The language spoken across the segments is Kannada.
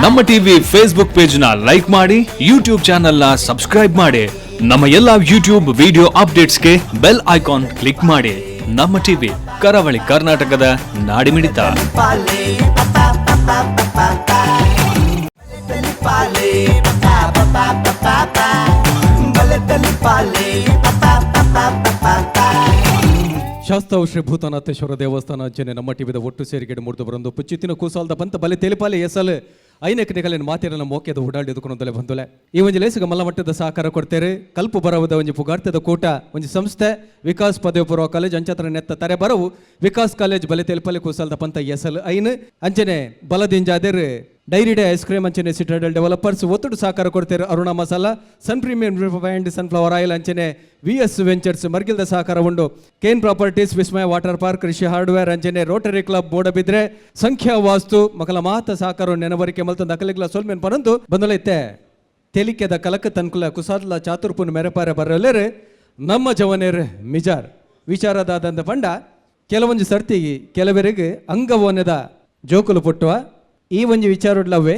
ನಮ್ಮ ಟಿವಿ ಫೇಸ್ಬುಕ್ ಪೇಜ್ ನ ಲೈಕ್ ಮಾಡಿ, ಯೂಟ್ಯೂಬ್ ಚಾನೆಲ್ ನ ಸಬ್ಸ್ಕ್ರೈಬ್ ಮಾಡಿ. ನಮ್ಮ ಎಲ್ಲಾ ಯೂಟ್ಯೂಬ್ ವಿಡಿಯೋ ಅಪ್ಡೇಟ್ಸ್ಗೆ ಬೆಲ್ ಐಕಾನ್ ಕ್ಲಿಕ್ ಮಾಡಿ. ನಮ್ಮ ಟಿವಿ ಕರಾವಳಿ ಕರ್ನಾಟಕದ ನಾಡಿಮಿಡಿತ. ಶಾಸ್ತಾವು ಶ್ರೀ ಭೂತನಾಥೇಶ್ವರ ದೇವಸ್ಥಾನ ಅಂಚನೆ ನಮ್ಮ ಟಿವಿದ ಒಟ್ಟು ಸೇರಿಕೆಡೆ ಮೂಡ್ದು ಬರಂದು ಪುಚ್ಚಿತ್ತಿನ ಕೂಸಾಲ್ದ ಬಂತ ಬಲೆ ತೆಲಿಪಾಲೆ ಎಸಲ್ ಐನಕ್ಕೆ ನಿಗಲಿನ ಮಾತಿನ ಮೋಕೆದ ಓಡಾಡಿದುಕೊಂಡೊಂದಲೆ ಬಂದುಲೆ ಈ ಒಂಜಿ ಲೇಸಿಗೆ ಮಲ್ಲ ಮಟ್ಟದ ಸಹಕಾರ ಕೊಡ್ತೇರೆ. ಕಲ್ಪು ಬರವದ ಒಂಜಿ ಪುಗಾರ್ತದ ಕೂಟ ಒಂಜಿ ಸಂಸ್ಥೆ ವಿಕಾಸ್ ಪದವಿ ಪೂರ್ವ ಕಾಲೇಜ್ ಅಂಚತ್ರ ನೆತ್ತ ತರೆ ಬರವು ವಿಕಾಸ್ ಕಾಲೇಜ್ ಬಲೆ ತೆಲಿಪಾಲೆ ಕೂಸಾಲ್ದ ಪಂತ ಎಸಲ್ ಐನ್ ಅಂಚನೆ ಬಲದಿಂಜಾದೇರ್ ಡೈರಿ ಡೇ ಐಸ್ ಕ್ರೀಮ್ ಅಂಚನೆ ಸಿಟಾಡೆಲ್ ಡೆವಲಪರ್ಸ್ ಒತ್ತುಡು ಸಹಕಾರ ಕೊಡ್ತಾರೆ. ಅರುಣ ಮಸಾಲ, ಸನ್ ಪ್ರೀಮಿಯಂ ರಿಫೈನ್ಡ್ ಸನ್ಫ್ಲವರ್ ಆಯಿಲ್ ಅಂಚನೆ ವಿಎಸ್ ವೆಂಚರ್ಸ್ ಮರ್ಗಿಲ್ದ ಸಹಕಾರ ಉಂಡು. ಕೇನ್ ಪ್ರಾಪರ್ಟೀಸ್, ವಿಸ್ಮಯ ವಾಟರ್ ಪಾರ್ಕ್, ಕೃಷಿ ಹಾರ್ಡ್ವೇರ್ ಅಂಚನೆ ರೋಟರಿ ಕ್ಲಬ್ ಮೂಡಬಿದ್ರೆ, ಸಂಖ್ಯಾ ವಾಸ್ತು ಮಕಲ ಮಾತ ಸಹಕಾರ ನೆನವರಿಕೆ ಮಲ್ತೊಂದು ಅಕಲಿಗ್ಲ ಸೋಲ್ಮೆನ್ ಪರಂದು ಬಂದಲೈತೆ. ತೆಲಿಕೆದ ಕಲಕ ತನ್ಕುಲ ಕುಸಾದ್ಲ ಚಾತುರ್ಪುನ್ ಮೆರಪಾರ ಬರಲೇರು ನಮ್ಮ ಜವನೇರ್ ಮಿಜಾರ್ ವಿಚಾರದಾದಂದ ಪಂಡ ಕೆಲವೊಂದು ಸರ್ತಿಗೆ ಕೆಲವರಿಗೆ ಅಂಗವೋನೆದ ಜೋಕುಲು ಪುಟ್ಟುವ ಈ ಒಂಜಿ ವಿಚಾರಡ್ಲವೇ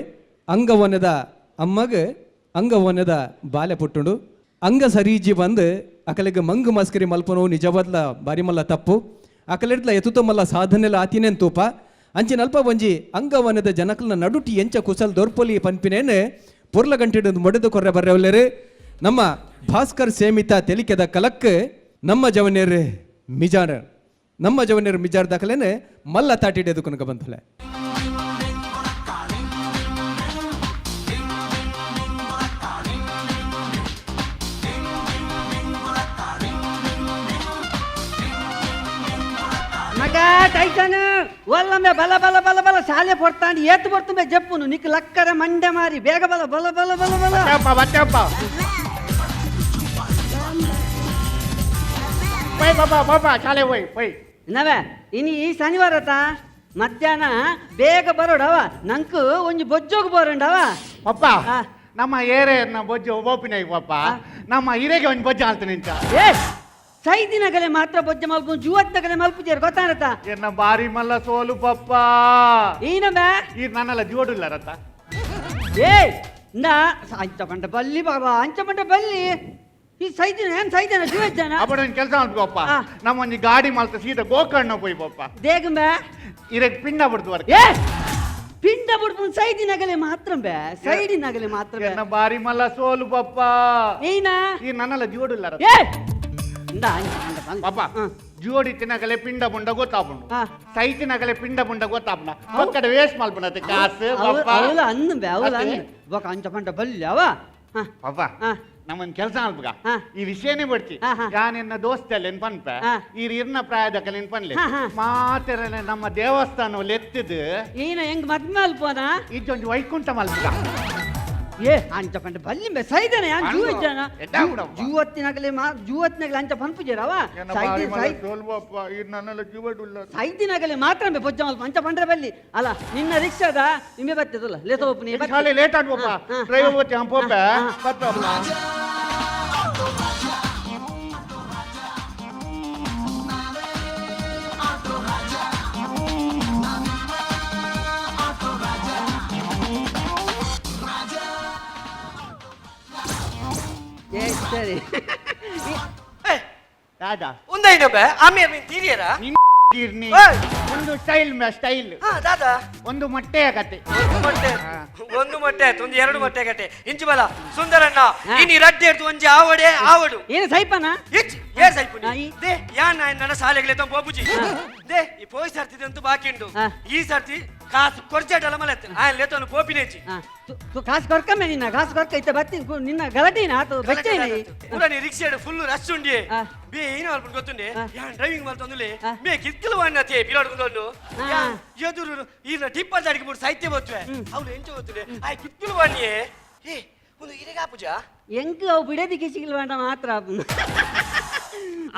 ಅಂಗವೊನೆದ ಅಮ್ಮಗೆ ಅಂಗವೊನೆದ ಬಾಲೆ ಪುಟ್ಟುಂಡು ಅಂಗ ಸರೀಜಿ ಬಂದು ಅಕಲಿಗೆ ಮಂಗು ಮಸ್ಕರಿ ಮಲ್ಪನು ನಿಜವಾದ್ಲ ಬಾರಿ ಮಲ್ಲ ತಪ್ಪು ಅಕಲಿಡ್ಲ ಎತ್ತುತ್ತ ಮಲ್ಲ ಸಾಧನೆಲ್ಲ ಆತಿನೇನ್ ತೂಪ ಅಂಚಿನ ಅಲ್ಪ ಒಂಜಿ ಅಂಗವೊನೆದ ಜನಕಲ್ನ ನಡುಟಿ ಎಂಚ ಕುಸಲ್ ದೊರ್ಪೊಲಿ ಪನ್ಪಿನೇನು ಪುರ್ಲ ಗಂಟೆಡು ಮೊಡೆದು ಕೊರ್ರೆ ಬರ್ರೆವಲ್ಲೇರು ನಮ್ಮ ಭಾಸ್ಕರ್ ಸೇಮಿತ ತೆಲಿಕೆದ ಕಲಕ್ ನಮ್ಮ ಜವನೇರ್ ಮಿಜಾರ್ ದಾಖಲೆನೆ ಮಲ್ಲ ತಾಟಿಡೆದು ಕನಕ ಬಂತಲೆ. మగ టైసన్ ఒళ్ళమే బల బల బల బల సాలే పొడతాండి ఏతు పొడుతుందే చెప్పును నీకు లక్కర మండే మారి ಬೇಗ ಬಲ ಬಲ ಬಲ ಬಲ ಬಲ ಬಚ್ಚಪ್ಪ ಹೋಯ್ ಬಾಬಾ ಶಾಲೆ ಹೋಯ್ ನವೆ ಇನಿ ಈ ಶನಿವಾರ ಮಧ್ಯಾಹ್ನ ಬೇಗ ಬರೋಡವ ನಂಕು ಒಂಜಿ ಬೊಜ್ಜೋಗು ಬೋರಂಡವ ಪಪ್ಪ ನಮ್ಮ ಏರಿಯನ್ನ ಬೊಜ್ಜು ಓಪಿನ ಪಪ್ಪ ನಮ್ಮ ಹಿರೇಗೆ ಒಂದು ಬೊಜ್ಜು ಆಳ್ತೀನಿ ಅಂತ ಸೈದಿನಗಲೆ ಮಾತ್ರ ಬೊಜ್ಜ ಮಲ್ಪು ಜೂವತ್ನಗಲೆ ಮಲ್ಪುಜೇರು ಗೊತ್ತಾರತ ಎನ್ನ ಬಾರಿ ಮಲ್ಲ ಸೋಲು ಪಪ್ಪ ಏನಮ್ಮ ಈ ನನ್ನೆಲ್ಲ ಜೋಡಿಲ್ಲ ರತ ಅಂಚ ಬಂಡ ಬಲ್ಲಿ ಬಾಬಾ ಅಂಚ ಬಂಡ ಬಲ್ಲಿ ಈ ಸೈದಿನ ಜೂವಜ್ಜನ ಅಪ್ಪ ಕೆಲಸ ಮಾಡ್ಬೇಕಪ್ಪ ನಮ್ಮ ಒಂದು ಗಾಡಿ ಮಾಲ್ತ ಸೀದಾ ಗೋಕರ್ಣ ಹೋಯ್ ಪಪ್ಪ ದೇಗಂಬ ಇರಕ್ ಪಿಂಡ ಬಿಡ್ತು ಪಿಂಡ ಬಿಡ್ತು ಸೈದಿನಗಲೆ ಮಾತ್ರ ಸೈಡಿನಗಲೆ ಮಾತ್ರ ಎನ್ನ ಬಾರಿ ಮಲ್ಲ ಸೋಲು ಪಪ್ಪ ಏನ ಈ ನನ್ನೆಲ್ಲ ಜೋಡಿಲ್ಲ ರತ ಪಾಪ ಜೋಡಿ ತಿನ್ನಗಲೆ ಪಿಂಡ ಬುಂಡ ಗೊತ್ತಾಪುಂಡು ಸೈತಿನಗಲೆ ಪಿಂಡ ಬುಂಡ ಗೊತ್ತಾಪುಂಡ ಒಕ್ಕಡೆ ವೇಸ್ಟ್ ಮಾಡ್ಬಿಡತ್ತೆ ಕಾಸು ಅವಳ ಅನ್ನ ಅವಳ ಅನ್ನ ಬೊಕ ಅಂಚ ಪಂಡ ಬಲ್ಲಿ ಅವ ಪಾಪ ನಮ್ಮನ್ ಕೆಲಸ ಮಾಡ್ಬೇಕ ಈ ವಿಷಯನೇ ಬಿಡ್ತಿ ಯಾನೆನ್ನ ದೋಸ್ತ ಪನ್ಪ ಈ ಇರ್ನ ಪ್ರಾಯದಕಲ್ ಪನ್ಲೆ ಮಾತೆರಲೆ ನಮ್ಮ ದೇವಸ್ಥಾನ ಎತ್ತಿದ್ ಏನ ಹೆಂಗ್ ಮದ್ಮೆ ಮಲ್ಪೋನ ಇದೊಂದು ವೈಕುಂಠ ಮಲ್ಪಕ ಅಂಚ ಪಂಡ ಬಲ್ಲಿ ಸೈದನೆ ಜೂವಜ್ಜನ ಜೂವತ್ತಿನಗಲೆ ಅಂಚ ಪನ್ಪುಜೇರವ ಸೈದಿನಗಲೆ ಮಾತ್ರ ಬೊಜ್ಜ ಮಲ್ಪ ಅಂಚ ಪಂಡ್ರೆ ಬಲ್ಲಿ ಅಲ್ಲ ನಿನ್ನ ರಿಕ್ಷಾದ ನಿಮ್ಮೆ ಬರ್ತದಲ್ಲ ಲೇಟ್ ಹೋಗ್ನಿ ಲೇಟ್ ಆಗ್ಬೋಪ ಡ್ರೈವರ್ ಹೋಗ್ತಿ ಪೋಪ ಸರಿ ರಾಜಾ ಒಂದೈನೊಬ್ಬ ಆಮೇಲೆ ತೀರಿಯರಾ ಒಂದು ಸ್ಟೈಲ್ ದಾದಾ ಒಂದು ಮೊಟ್ಟೆಯ ಕತೆ ಒಂದು ಮೊಟ್ಟೆ ಆಯ್ತು ಒಂದು ಎರಡು ಮೊಟ್ಟೆ ಕತೆ ಇಂಚು ಬಲ ಸುಂದರಣ್ಣ ಇನಿ ರಡ್ಡೆ ಇರ್ತು ಒಂಜಿ ಆವಡು ಏನು ಸೈಪನ ಏ ಸೈಪು ದೇ ಯಾನ್ ನನ್ನ ಶಾಲೆಗಳೇ ತಮ್ಮ ಬಾಬುಜಿ ದೇ ಈ ಪೋಯ್ ಸರ್ತಿದೆ ಅಂತೂ ಬಾಕಿ ಉಂಟು ಈ ಸರ್ತಿ ಕಾಸು ಕೊರ್ಚಾಟಲ್ಲ ಮಲತ್ತೆ ಆ ಲೇತನು ಕೋಪಿನೇಚಿ ಕಾಸು ಕೊರ್ಕಮ್ಮೆ ನಿನ್ನ ಕಾಸು ಕೊರ್ಕ ಇತ್ತ ಬರ್ತೀನಿ ನಿನ್ನ ಗಲಾಟೆನ ಆತು ಬಚ್ಚೇನೆ ಪೂರ ನೀ ರಿಕ್ಷಾ ಫುಲ್ ರಶ್ ಉಂಡಿ ಬೇ ಏನು ಅಲ್ಪ ಗೊತ್ತುಂಡೆ ಯಾನ್ ಡ್ರೈವಿಂಗ್ ಮಾಡ್ತಂದುಲೆ ಬೇ ಕಿತ್ಕಲು ವಾಣತೆ ಪಿಲಾಡ್ಕೊಂಡು ಎದುರು ಈ ಟಿಪ್ಪರ್ ಜಾಡಿಗೆ ಬಿಟ್ಟು ಸಾಹಿತ್ಯ ಬರ್ತವೆ ಅವ್ನು ಎಂಚ ಗೊತ್ತುಂಡೆ ಆ ಕಿತ್ಕಲು ವಾಣಿಯೇ ಏ ಒಂದು ಇರೆಗಾ ಪೂಜಾ ಎಂಕ ಅವು ಬಿಡದಿಕ್ಕೆ ಸಿಗಲ್ವಾಂಡ ಮಾತ್ರ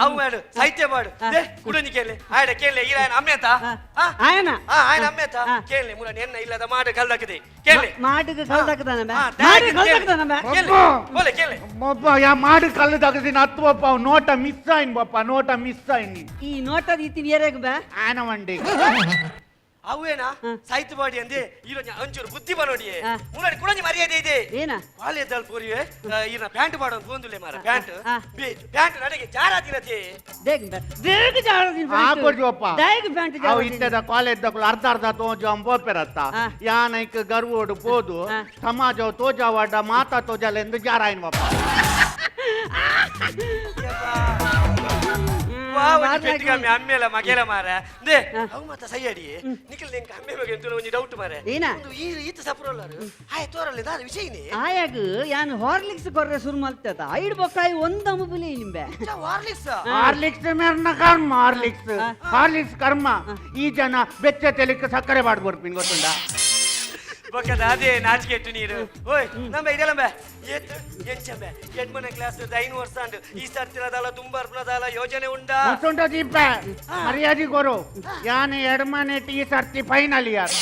ಅವು ಮಾಡು ಸಾಹಿತ್ಯ ಮಾಡು ಕುಡನಿ ಕೇಳಿ ಆಯ್ಡ ಕೇಳಿ ಇಲ್ಲ ಅಮ್ಮೇತ ಆಯನ ಆಯ್ನ ಅಮ್ಮೇತ ಕೇಳಿ ಮುರ ನೆನ್ನ ಇಲ್ಲದ ಮಾಡು ಕಲ್ದಾಕದೆ ಕೇಳಿ ಮಾಡುಗೆ ಕಲ್ದಾಕದಾನ ಬೋಲೆ ಕೇಳಿ ಬಪ್ಪ ಯಾ ಮಾಡು ಕಲ್ದಾಕದಿನ ಹತ್ತು ಬಪ್ಪ ನೋಟ ಮಿಸ್ ಆಯ್ನ್ ಬಪ್ಪ ನೋಟ ಮಿಸ್ ಆಯ್ನಿ ಈ ನೋಟದ ಇತ್ತಿನ ಏರೆಗ ಬಾ ಆನ ಮಂಡಿ ಅವೇನಾ ಸಾಹಿತ್ಯ ಬಾಡಿ ಅಂದೆ ಈರೋಜು ಒಂಚೂರು ಬುದ್ಧಿ ಬರೋಡಿ ಮುನ್ನಡಿ ಕುಡಂಜಿ ಮರ್ಯಾದೆ ಇದೆ ಏನ ಬಾಲ್ಯದಲ್ಲಿ ಪೋರಿವೆ ಈನ ಪ್ಯಾಂಟ್ ಮಾಡೋದು ಬೋಂದುಲೆ ಮಾರ ಪ್ಯಾಂಟ್ ಪ್ಯಾಂಟ್ ನಡೆಗೆ ಜಾರ ದಿನತೆ ದೇಗ್ ದೇಗ್ ಜಾಡದಿನ ಹಾಕೊಡ್ತೀವಪ್ಪ ದೇಗ್ ಪ್ಯಾಂಟ್ ಅವು ಇತ್ತದ ಕಾಲೇಜ್ ದಕ್ಕಲು ಅರ್ಧ ತೋಜ ಬೋಪೆರತ್ತ ಯಾನೈಕ್ ಗರ್ವೋಡು ಪೋದು ಸಮಾಜ ತೋಜವಾಡ ಮಾತಾ ತೋಜಲ್ಲ ಎಂದು ಜಾರಾಯಿನ್ವಪ್ಪ ಅಮ್ಮೆಲ್ಲ ಮಗೆಲ ಮಾರ ದೇ ಅವು ಮಾತ ಸೈಯಡಿ ನಿಖಿಲ್ ನಿಂಗೆ ಅಮ್ಮೆ ಬಗ್ಗೆ ಅಂತ ಒಂದು ಡೌಟ್ ಮಾರ ಏನ ಈತ ಸಪ್ರೋಲ್ಲರು ಆಯ್ ತೋರಲ್ಲ ದಾದ ವಿಷಯನೇ ಆಯಾಗ ಯಾನು ಹಾರ್ಲಿಕ್ಸ್ ಕೊರ್ರೆ ಶುರು ಮಾಡ್ತದ ಐಡ್ ಬೊಕ್ಕಾಯಿ ಒಂದಮ ಬುಲಿ ನಿಂಬೆ ಹಾರ್ಲಿಕ್ಸ್ ಮೇರ್ನ ಕರ್ಮ ಹಾರ್ಲಿಕ್ಸ್ ಕರ್ಮ ಈ ಜನ ಬೆಚ್ಚ ತೆಲಿಕ್ಕೆ ಸಕ್ಕರೆ ಮಾಡ್ಬಿಡ್ತೀನಿ ಗೊತ್ತುಂಡ ಬೊಕ್ಕದ ಅದೇ ನಾಚಿಕೆಟ್ಟು ನೀರು ಓಯ್ ನಮ್ಮ ಇದೆಲ್ಲಂಬೆ ಎಂಚಂಬೆ ಎಡ್ಮನೆ ಕ್ಲಾಸ್ 5 ವರ್ಷ ಅಂಡ್ ಈ ಸರ್ತಿರದಲ್ಲ ತುಂಬ ಅರ್ಪಣದಲ್ಲ ಯೋಜನೆ ಉಂಟಾ ಗೊತ್ತುಂಟ ದೀಪ ಮರ್ಯಾದೆ ಕೊರು ಯಾನೆ ಎಡಮನೆ ಟೀ ಸರ್ತಿ ಫೈನಲ್ ಇಯರ್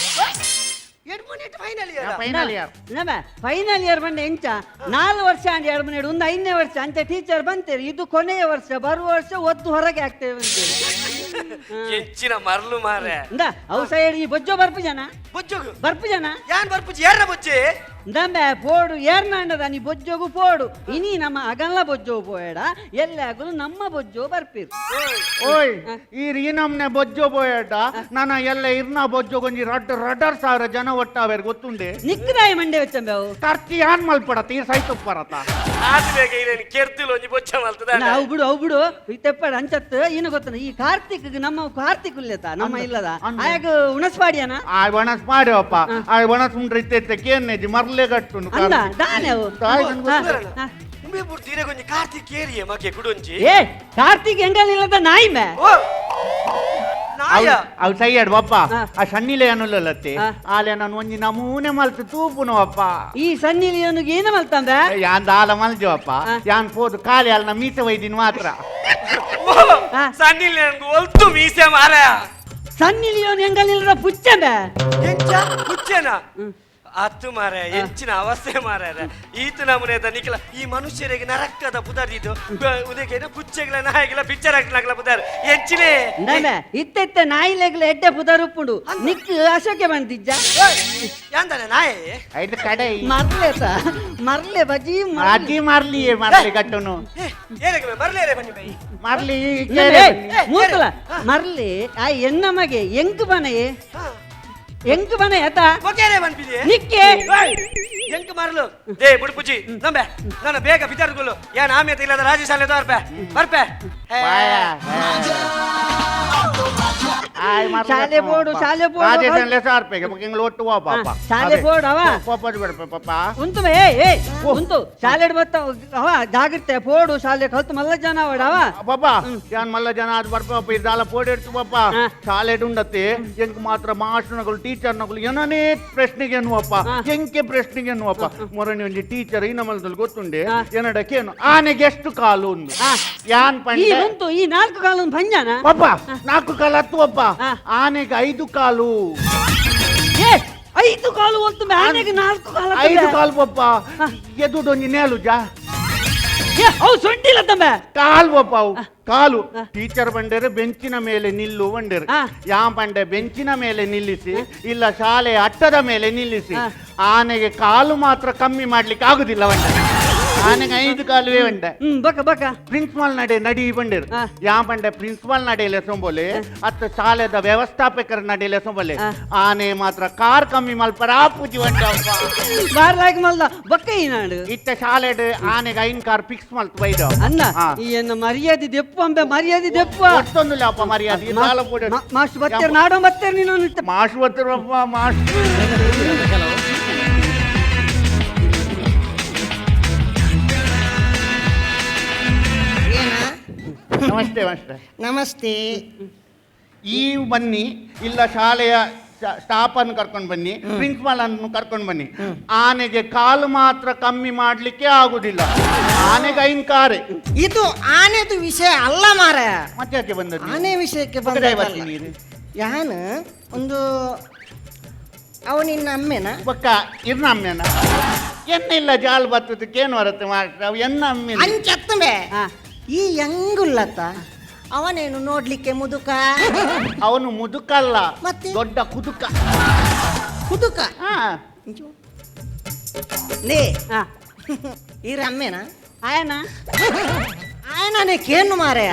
ಫೈನಲ್ ಇಯರ್ ನಮ ಫೈನಲ್ ಇಯರ್ ಬಂದ ಎಂಚ 4 ವರ್ಷ ಅಂಡ್ 2 ಒಂದು 5ನೇ ವರ್ಷ ಅಂತ ಟೀಚರ್ ಬಂತೇರಿ ಇದು ಕೊನೆಯ ವರ್ಷ ಬರುವ ವರ್ಷ ಒದ್ದು ಹೊರಗೆ ಆಗ್ತೇವೆ ಅಂತೇಳಿ ಹೆಚ್ಚಿನ ಮರಳು ಮಾರೆ ಇಂದ ಅವು ಸೈಡ್ ಈ ಬೊಜ್ಜೋ ಬರ್ಪು ಜನ ಬೊಜ್ಜೋಗು ಬರ್ಪು ಜನ ಯಾನ್ ಬರ್ಪುಜಿ ಯಾರ ಬೊಜ್ಜಿ ದಂಬೆ ಪೋಡು ಏರ್ನಾಂಡದ ನೀ ಬೊಜ್ಜೋಗು ಪೋಡು ಇನಿ ನಮ್ಮ ಅಗಲ್ಲ ಬೊಜ್ಜೋ ಪೋಯಡ ಎಲ್ಲಾಗಲು ನಮ್ಮ ಬೊಜ್ಜೋ ಬರ್ಪಿರು ಓಯ್ ಈ ನಮ್ನೆ ಬೊಜ್ಜೋ ಬೋಯಡ್ಡ ನನ್ನ ಎಲ್ಲ ಇರ್ನ ಬೊಜ್ಜೋ ಗೊಂಜಿ ರಡ್ಡರ್ ಸಾವಿರ ಜನ ಒಟ್ಟಾವೇರ್ ಗೊತ್ತುಂಡೆ ನಿಕ್ಕದಾಯಿ ಮಂಡೆ ವೆಚ್ಚಂಬೆ ಅವು ತರ್ತಿ ಯಾನ್ ಮಲ್ಪಡತ್ತ ಈ ಸೈತು ಬರತ್ತ ಆದ ಬೇಗ ಇರೇನು ಕೆರ್ತಿಲ್ ಒಂಜಿ ಬೊಜ್ಜ ಮಲ್ತದ ಅವು ಬಿಡು ತೆಪ್ಪಡ ಅಂಚತ್ ಏನು ಗೊತ್ತನ ಈ ಕಾರ್ತಿಕ್ ನಮ್ಮ ಕಾರ್ತಿಕ್ ಉಲ್ಲೇತ ನಮ್ಮ ಇಲ್ಲದ ಆಯಾಗ ಉಣಸ್ಪಾಡಿಯನ ಆ ವಣಸ್ ಮಾಡ್ಯವಪ್ಪ ಆ ವಣಸ್ ಉಂಡ್ರೆ ಇತ್ತೆ ಕೇನ್ನೆಜಿ ಮರ್ಲೆ ಗಟ್ಟುನು ಅಂದ ದಾನೆ ಅವು ನಿಂಬೆ ಬುರ್ತೀರೆ ಕೊಂಚ ಕಾರ್ತಿಕ್ ಏರಿಯೆ ಮಕ್ಕೆ ಕುಡೊಂಜಿ ಏ ಕಾರ್ತಿಕ್ ಎಂಗಲಿಲ್ಲದ ನಾಯಿ ಮೇ ಓ ನಾಯ ಅವು ಸೈಯಡ್ ಬಪ್ಪ ಆ ಸಣ್ಣಿಲೆ ಅನ್ನುಲ್ಲತ್ತೆ ಆಲೆ ನಾನು ಒಂಜಿ ನಮೂನೆ ಮಲ್ತು ತೂಪುನವಪ್ಪ ಈ ಸನ್ನಿಲಿಯನಿಗೆ ಏನು ಮಲ್ತಂದ ಯಾನ್ ದಾಲ ಮಲ್ಜವಪ್ಪ ಯಾನ್ ಪೋದು ಕಾಲಿ ಅಲ್ಲ ಮೀಸೆ ಒಯ್ದಿನ ಮಾತ್ರ ಸಣ್ಣಿಲ್ ನನಗೆ ಒಲ್ತು ಮೀಸೆ ಮಾರ ಸನ್ನಿಲಿಯೋನ್ ಎಂಗಲಿಲ್ಲದ ಪುಚ್ಚಂದ ಎಂಚ ಹುಚ್ಚೇನ ಅತ್ತು ಮಾರ ಹೆಚ್ಚಿನ ಅವಸ್ಥೆ ಮಾರ ಈತ ನಮೂನೆ ನಿಖಿಲ ಈ ಮನುಷ್ಯರಿಗೆ ನರಕದ ಪುದರ್ದಿದ್ದು ಉದಯಕ್ಕೆ ಪುಚ್ಚೆಗಳ ನಾಯಿಗಳ ಪಿಕ್ಚರ್ ಹಾಕ್ಲಾಗ್ಲ ಪುದರ್ ಹೆಚ್ಚಿನೇ ಇತ್ತೆ ನಾಯಿಲೆಗ್ಲ ಎಡ್ಡೆ ಪುದರುಪ್ಪುಂಡು ನಿಕ್ ಅಶೋಕೆ ಬಂದಿಜ್ಜ ಯಾಂದಾನೆ ನಾಯಿ ಐದು ಕಡೆ ಮರ್ಲೇತ ಮರ್ಲೆ ಬಜಿ ಅಜ್ಜಿ ಮಾರ್ಲಿ ಮಾರ್ಲಿ ಕಟ್ಟುನು ಏನಕ್ಕೆ ಮರ್ಲೇರೆ ಬನ್ನಿ ಬೈ ಮಾರ್ಲಿ ಮೂತಲ ಮರ್ಲಿ ಆ ಎನ್ನ ಮಗೆ ಎಂಕ್ ಬನೆಯೇ ಎಂಕ್ ಬನೆ ಆತ ಬೊಕೇರೆ ಬಂದ್ಬಿಡಿ ನಿಕ್ಕೆ ಎಂಕ್ ಮಾರಲು ದೇ ಬುಡ್ಪುಜಿ ನಂಬೆ ನಾನು ಬೇಗ ಬಿದ್ದಾರ್ಗುಲು ಯಾನ್ ಆಮೇಲೆ ಇಲ್ಲದ ರಾಜಶಾಲೆ ಬರ್ಪೆ ಶಾಲೆ ಬೋರ್ಡು ರಾಜೇಶನ್ಲೆ ಸಾರ್ಪೆಗೆ ಬುಕಿಂಗ್ ಒಟ್ಟು ಪಾಪ ಶಾಲೆ ಬೋರ್ಡ್ ಅವ ಪಾಪ ಬಿಡ್ಪ ಪಾಪ ಉಂಟು ಉಂಟು ಶಾಲೆ ಬತ್ತ ಅವ ಜಾಗ್ರತೆ ಪೋಡು ಶಾಲೆ ಕಲ್ತು ಮಲ್ಲ ಜನ ಅವಡ ಅವ ಪಾಪ ಯಾನ್ ಮಲ್ಲ ಜನ ಅದು ಬರ್ಪ ಇದಾಲ ಪೋಡಿ ಇಡ್ತು ಪಾಪ ಶಾಲೆ ಉಂಡತ್ತೆ ಎಂಕ್ ಮಾತ್ರ ಮಾಸ್ಟರ್ನಗಳು ಟೀಚರ್ನಗಳು ಏನನೇ ಪ್ರಶ್ನೆಗೆ ಎನ್ನುವಪ್ಪ ಎಂಕೆ ಪ್ರಶ್ನೆಗೆ ಎನ್ನುವಪ್ಪ ಮೊರನಿ ಒಂಜಿ ಟೀಚರ್ ಈ ನಮ್ಮಲ್ಲಿ ಗೊತ್ತುಂಡೆ ಏನಡಕ್ಕೇನು ಆನೆಗೆ ಎಷ್ಟು ಕಾಲು ಒಂದು ಯಾನ್ ಪಂಡೆ ಉಂಟು ಈ 4 ಕಾಲು ಭಂಜನ ಪಾಪ 4 ಕಾಲು ಹತ್ತುವಪ್ಪ ಆನೆಗೆ 5 ಕಾಲು 5 ಕಾಲು ಒಂದು ಆನೆಗೆ 4 ಕಾಲು 5 ಕಾಲು ಪಪ್ಪ ಎದುಡೊಂಜಿ ನೇಲುಜ ಅವು ಸೊಂಟಿಲ್ಲ ತಮ್ಮ ಕಾಲು ಪಪ್ಪ ಅವು ಕಾಲು ಟೀಚರ್ ಬಂಡೇರು ಬೆಂಚಿನ ಮೇಲೆ ನಿಲ್ಲು ಬಂಡೇರು ಯಾ ಬಂಡೆ ಬೆಂಚಿನ ಮೇಲೆ ನಿಲ್ಲಿಸಿ ಇಲ್ಲ ಶಾಲೆ ಅಟ್ಟದ ಮೇಲೆ ನಿಲ್ಲಿಸಿ ಆನೆಗೆ ಕಾಲು ಮಾತ್ರ ಕಮ್ಮಿ ಮಾಡ್ಲಿಕ್ಕೆ ಆಗುದಿಲ್ಲ ಬಂಡೆ ಆನೆಗೆ 5 ಕಾಲುವೆ ಬಂಡೆ ಬಕ ಪ್ರಿನ್ಸಿಪಾಲ್ ನಡಿ ಬಂಡೇರು ಯಾ ಬಂಡೆ ಪ್ರಿನ್ಸಿಪಾಲ್ ನಡೆಯಲೆ ಸೊಂಬೋಲೆ ಅತ್ತ ಶಾಲೆದ ವ್ಯವಸ್ಥಾಪಕರ ನಡೆಯಲೆ ಸೊಂಬೋಲೆ ಆನೆ ಮಾತ್ರ ಕಾರ್ ಕಮ್ಮಿ ಮಲ್ಪರ ಪೂಜಿ ಬಂಡಪ್ಪ ಬಾರ್ಲಾಗಿ ಮಲ್ದ ಬಕ್ಕ ಈ ನಾಡು ಇತ್ತ ಶಾಲೆಡ್ ಆನೆಗೆ 5 ಕಾರ್ ಫಿಕ್ಸ್ ಮಲ್ತು ಬೈದ ಅನ್ನ ಈ ಎನ್ನ ಮರ್ಯಾದೆ ದೆಪ್ಪು ಅಂಬೆ ಮರ್ಯಾದೆ ದೆಪ್ಪು ಅಷ್ಟೊಂದು ಅಪ್ಪ ಮರ್ಯಾದೆ ಮಾಸ್ಟರ್ ಬತ್ತೇರ್ ನಾಡೋ ಬತ್ತೇರ್ ನೀನು ಮಾಸ್ಟರ್ ಬರ್ತಾರಪ್ಪ ಮಾಸ್ಟರ್ ನಮಸ್ತೆ ನಮಸ್ತೆ ಈ ಬನ್ನಿ ಇಲ್ಲ ಶಾಲೆಯ ಸ್ಟಾಫ್ ಅನ್ನು ಕರ್ಕೊಂಡು ಬನ್ನಿ ಪ್ರಿನ್ಸಿಪಾಲ್ ಅನ್ನು ಕರ್ಕೊಂಡು ಬನ್ನಿ ಆನೆಗೆ ಕಾಲು ಮಾತ್ರ ಕಮ್ಮಿ ಮಾಡ್ಲಿಕ್ಕೆ ಆಗುದಿಲ್ಲ ಆನೆಗೆ 5 ಕಾರೆ ಇದು ಆನೆದು ವಿಷಯ ಅಲ್ಲ ಮಾರ ಮತ್ತೆ ಯಾಕೆ ಬಂದದ್ದು ಆನೆ ವಿಷಯಕ್ಕೆ ಬಂದ ಯಾನ ಒಂದು ಅವನಿನ್ನ ಅಮ್ಮೆನ ಬಕ್ಕ ಇರ್ನ ಅಮ್ಮೆನ ಎನ್ನಿಲ್ಲ ಜಾಲ್ ಬರ್ತದಕ್ಕೇನು ಬರುತ್ತೆ ಮಾಸ್ಟರ್ ಅವು ಎನ್ನ ಅಮ್ಮೆ ಅಂಚತ್ತಂಬೆ ಈ ಹೆಂಗುಲ್ಲತ್ತ ಅವನೇನು ನೋಡ್ಲಿಕ್ಕೆ ಮುದುಕ ಅವನು ಮುದುಕಲ್ಲ, ಮತ್ತೆ? ದೊಡ್ಡ ಕುದುಕ. ಕುದುಕ ಹಾ. ಲೇ ಹಾ ಈ ಅಮ್ಮೇನಾ ಆಯನ ఆయననే కేను మారే